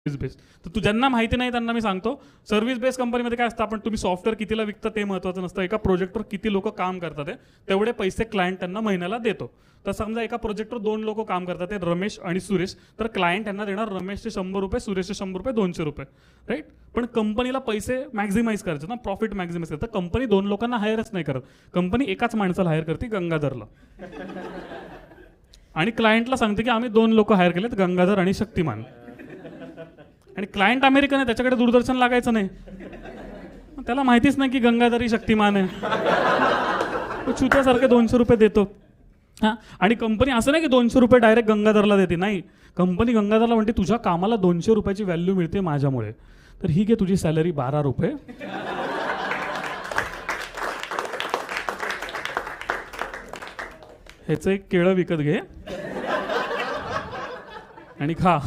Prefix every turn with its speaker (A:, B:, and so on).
A: Service base. तर तू ज्यांना माहिती नाही त्यांना मी सांगतो, सर्व्हिस बेस कंपनीमध्ये काय असतं, आपण तुम्ही सॉफ्टवेअर कितीला विकता ते महत्त्वाचं नसतं, एका प्रोजेक्टवर किती लोक काम करतात आहे तेवढे पैसे क्लायंट त्यांना महिन्याला देतो. तर समजा एका प्रोजेक्टवर 2 लोक काम करतात, ते रमेश आणि सुरेश, तर क्लायंट यांना देणार रमेशचे 100 रुपये, सुरेशचे 100 रुपये, 200 रुपये, राईट. पण कंपनीला पैसे मॅक्झिमाइज करायचे ना, प्रॉफिट मॅक्झिमाइज करायचं. तर कंपनी 2 लोकांना हायरच नाही करत, कंपनी एकाच माणसाला हायर करते, गंगाधरला. आणि क्लायंटला सांगते की आम्ही 2 लोक हायर केलेत, गंगाधर आणि शक्तिमान. आणि क्लायंट अमेरिकन आहे, त्याच्याकडे दूरदर्शन लागायचं नाही, त्याला माहितीच नाही की गंगाधर ही शक्तिमान आहे, तो छुत्यासारखे 200 रुपये देतो. हां, आणि कंपनी असं नाही की 200 रुपये डायरेक्ट गंगाधरला देते, नाही, कंपनी गंगाधरला म्हणते तुझ्या कामाला 200 रुपयाची व्हॅल्यू मिळते माझ्यामुळे, तर ही घे तुझी सॅलरी 12 रुपये, ह्याचं एक केळं विकत घे आणि खा.